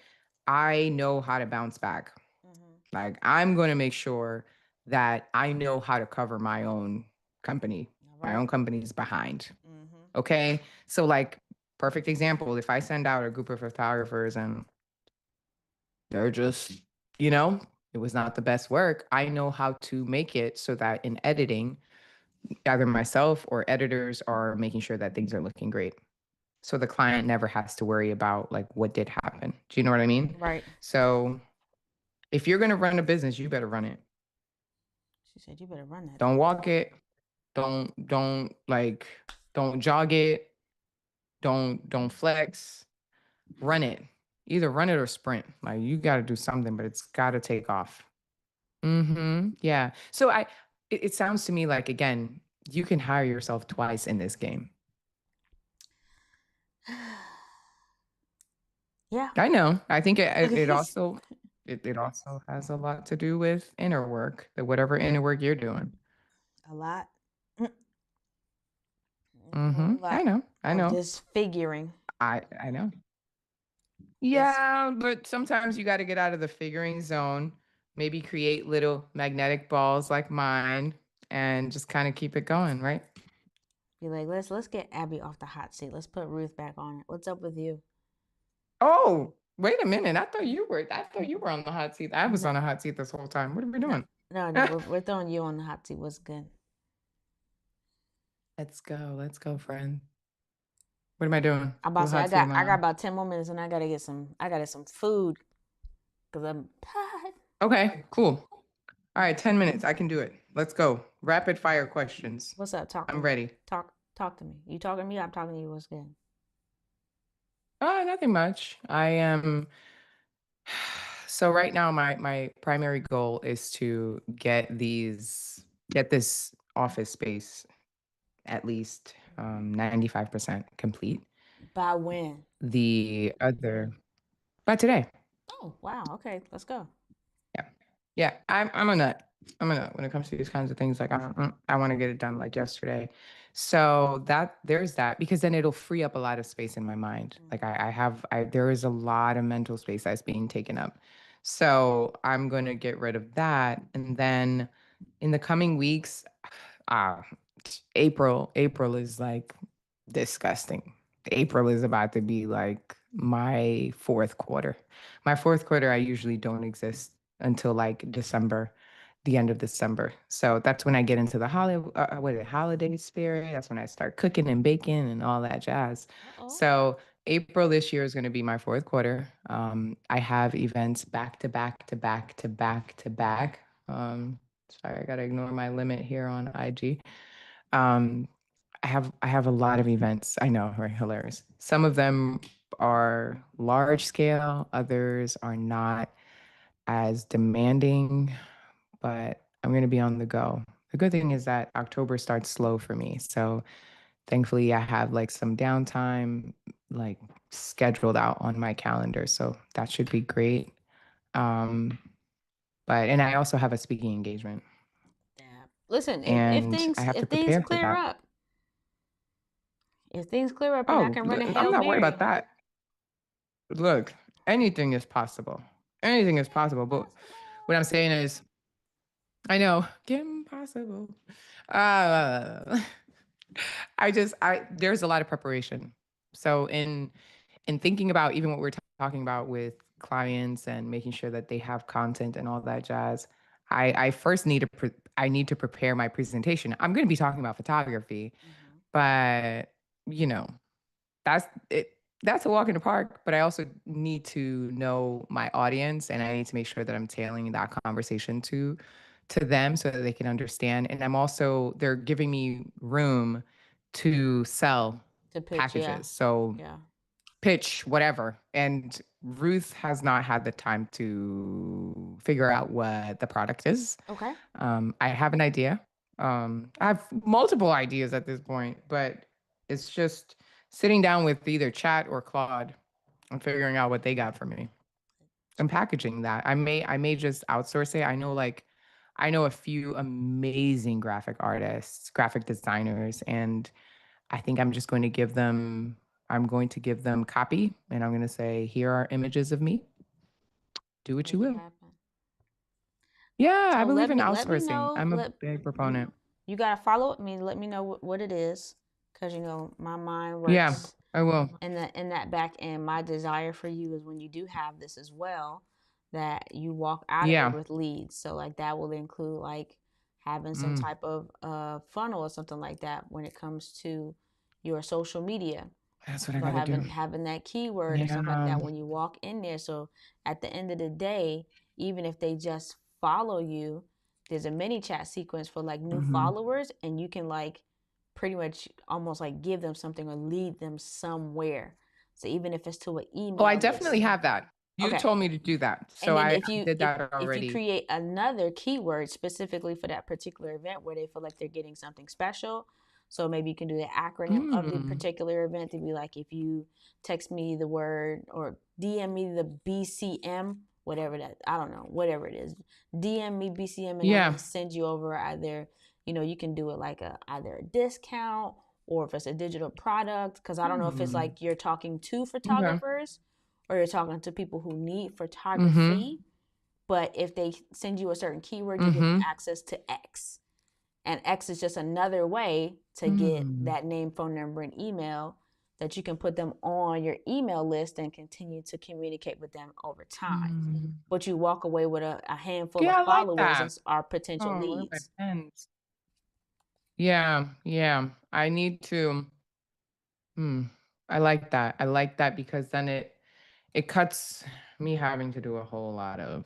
I know how to bounce back. Mm-hmm. Like, I'm going to make sure that I know how to cover my own company. All My right. own company's behind. Mm-hmm. Okay. So, like, perfect example, if I send out a group of photographers and they're just, you know, it was not the best work, I know how to make it so that in editing, either myself or editors are making sure that things are looking great. So the client never has to worry about, like, what did happen. Do you know what I mean? Right. So if you're going to run a business, you better run it. She said, you better run that Don't thing. walk it. Don't jog it. Don't flex. Run it. Either run it or sprint. Like, you got to do something, but it's got to take off. Yeah. So it sounds to me like, again, you can hire yourself twice in this game. Yeah. I know. I think it also it also has a lot to do with inner work, whatever inner work you're doing. A lot. A Mm-hmm. whole I lot know. I of know. just figuring. I know. It's Yeah, but sometimes you got to get out of the figuring zone, maybe create little magnetic balls like mine and just kind of keep it going, right? be like, let's get Abby off the hot seat. Let's put Ruth back on it. What's up with you? Oh, wait a minute. I thought you were on the hot seat. I was No, on the hot seat this whole time. What are we no, doing? no. We're throwing you on the hot seat. What's good? Let's go. Let's go, friend. What am I doing? I'm about Who to say hot seat am I I got on? about 10 more minutes and I gotta get some food because I'm tired. Okay, cool. All right, 10 minutes. I can do it. Let's go. Rapid fire questions. What's up? Talk to I'm me. ready. Talk to me. You talking to me? I'm talking to you. What's good? Nothing much. I am so right now my primary goal is to get this office space at least 95% complete. By when? The other by today. Oh wow. Okay, let's go. Yeah. Yeah, I'm a nut. I'm a nut when it comes to these kinds of things. Like I want to get it done like yesterday. So that there's that because then it'll free up a lot of space in my mind. Like Mm-hmm. I there is a lot of mental space that's being taken up. So I'm going to get rid of that. And then in the coming weeks, uh, April is like disgusting. April is about to be like my fourth quarter. My fourth quarter, I usually don't exist until like December, the end of December. So that's when I get into the holiday spirit. That's when I start cooking and baking and all that jazz. Uh oh. So April this year is going to be my fourth quarter. I have events back to back to back to back to back. Sorry, I got to ignore my limit here on IG. Um, I have a lot of events. I know, right? Hilarious. Some of them are large scale, others are not as demanding, but I'm going to be on the go. The good thing is that October starts slow for me. So thankfully I have like some downtime like scheduled out on my calendar. So that should be great. Um, but and I also have a speaking engagement Yeah. Listen, and I have to if things prepare for clear that. up, if things clear up and I Oh, can run a I'm Hail not worried about Mary. that. Look, anything is possible. Anything is possible. But what I'm saying is, I know, impossible. Uh, there's a lot of preparation. So in thinking about even what we're talking about with clients and making sure that they have content and all that jazz, I first need I need to prepare my presentation. I'm going to be talking about photography, Mm-hmm. but you know, that's it. That's a walk in the park, but I also need to know my audience and I need to make sure that I'm tailoring that conversation to them so that they can understand. And I'm also they're giving me room to sell To pitch, yeah. packages. So Yeah. pitch whatever. And Ruth has not had the time to figure out what the product is. Okay. I have an idea. I have multiple ideas at this point, but it's just sitting down with either Chat or Claude and figuring out what they got for me and packaging that. I may just outsource it. I know a few amazing graphic artists, graphic designers, and I think I'm going to give them copy and I'm going to say, here are images of me. Do what you Make it will. happen. Yeah, I So believe in let me outsourcing. know. I'm a Let big you proponent. you gotta follow up me. Let me know what it is, cause my mind Yeah, works I will. in that back end. My desire for you is when you do have this as well, that you walk out of it Yeah. with leads. So like that will include like having some Mm, type of funnel or something like that when it comes to your social media. that's what I So got to do. having that keyword and stuff like Yeah. that when you walk in there. So at the end of the day, even if they just follow you, there's a mini chat sequence for like new Hmm. followers, and you can like pretty much almost like give them something or lead them somewhere. So even if it's to an Oh, I email definitely list. have that. You Okay. told me to do that. And So then I did that if you already. create another keyword specifically for that particular event where they feel like they're getting something special, so maybe you can do the acronym of the Mm. particular event to be like if you text me the word or DM me the BCM whatever that, I don't know, whatever it is. DM me BCM and I'm Yeah. gonna send you over either, you can do it like either a discount or if it's a digital product. Because I don't know if it's Hmm. like you're talking to Okay. photographers or you're talking to people who need Mm-hmm. photography. But if they send you a certain keyword, you give them Mm-hmm. access to X. And X is just another way to get Mm. that name, phone number, and email that you can put them on your email list and continue to communicate with them over time. Mm. But you walk away with a handful of Yeah, I like followers that. and are potential Oh, one of my leads. pens. Yeah, yeah. I need to. Hmm. I like that. I like that because then it cuts me having to do a whole lot of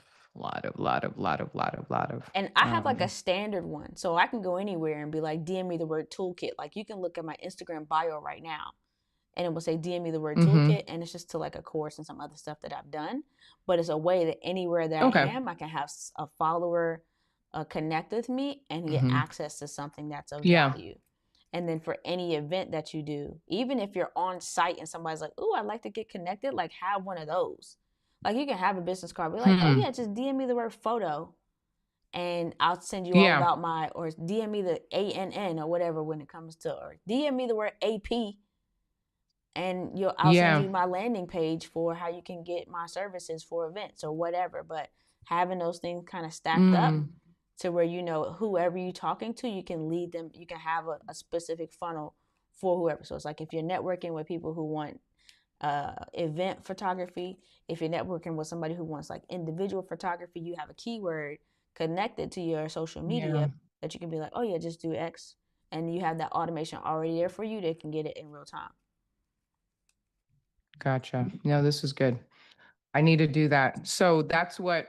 And I have like a standard one. So I can go anywhere and be like, DM me the word toolkit. Like you can look at my Instagram bio right now and it will say DM me the word mm-hmm. toolkit. And it's just to like a course and some other stuff that I've done. But it's a way that anywhere that I Okay. am, I can have a follower connect with me and get Mm-hmm. access to something that's of Yeah. value. And then for any event that you do, even if you're on site and somebody's like, "Oh, I'd like to get connected," like have one of those. Like you can have a business card, be like, "Oh Hmm. yeah, just DM me the word photo, and I'll send you all Yeah. about my," or DM me the ANN or whatever when it comes to, or DM me the word AP, and I'll send Yeah. you my landing page for how you can get my services for events or whatever. But having those things kind of stacked up Mm. to where whoever you're talking to, you can lead them, you can have a specific funnel for whoever. So it's like if you're networking with people who want event photography, if you're networking with somebody who wants like individual photography, you have a keyword connected to your social Yeah. media that you can be like, oh yeah, just do X, and you have that automation already there for you. They can get it in real time. Gotcha. No, this is good. I need to do that. So that's what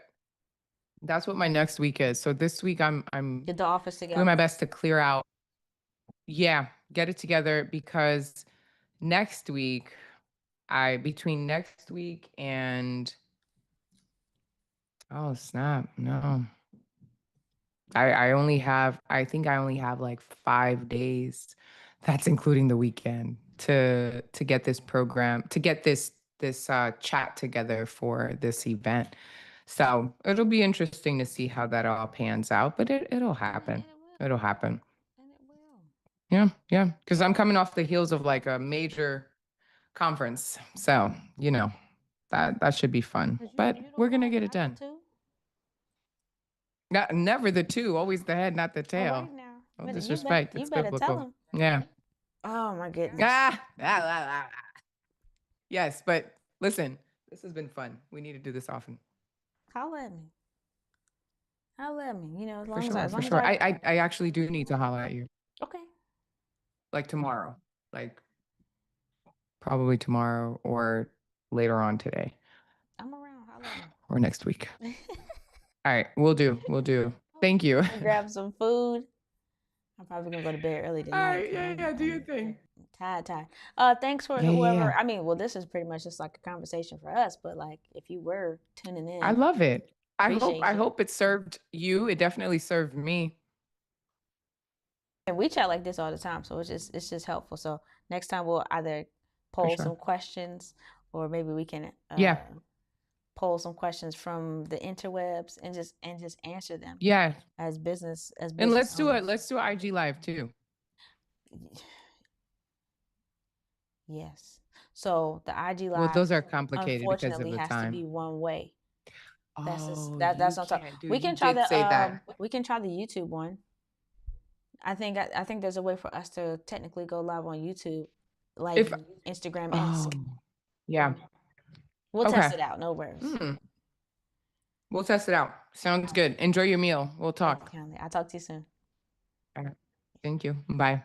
my next week is. So this week I'm Get the office doing my together. best to clear out. Yeah, get it together because next week I between next week and oh snap, no. I think I only have like 5 days. That's including the weekend to get this program, to get this chat together for this event. So it'll be interesting to see how that all pans out, but it'll happen. And it will. It'll happen. And it will. Yeah, yeah. Because I'm coming off the heels of like a major conference. So, that should be fun. Because But you the we're gonna one, get it not the done. two. Never the two, always the head, not the All right tail. now. No You better disrespect. you It's better tell biblical. them. Yeah. Oh my goodness. Ah. Yes, but listen, this has been fun. We need to do this often. Holla at me. Holla at me. As For long as sure, as for long as sure. I I actually do need to holler at you. okay. Like tomorrow. Like probably tomorrow or later on today I'm around. Holla at or next week. me. All right, we'll do. We'll do. Thank you. I'm gonna grab some food. I'm probably gonna go to bed early All tonight right, because yeah, I'm yeah, do your I'm thing. tired. Thanks for Yeah, yeah, whoever. yeah. I mean, well, this is pretty much just like a conversation for us, but like if you were tuning I in, love it. appreciate I you. hope it served you. It definitely served me. And we chat like this all the time, so it's just helpful. So next time we'll either For poll sure. some questions, or maybe we can Yeah. poll some questions from the interwebs and just answer them Yeah. as And business owners. let's do an IG live too. Yes. So the IG Well, live those are complicated because of unfortunately the has to be time. one way. Oh, That's you what I'm talking. can't do. We You can try did the say that. YouTube one. I think there's a way for us to technically go live on YouTube, like If Instagram oh, esque. yeah. We'll test Okay. it out. No worries. Hmm. We'll test it out. Sounds good. Enjoy your meal. We'll Thank you talk. kindly. I'll talk to you soon. All right. Thank you. Bye.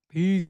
Peace.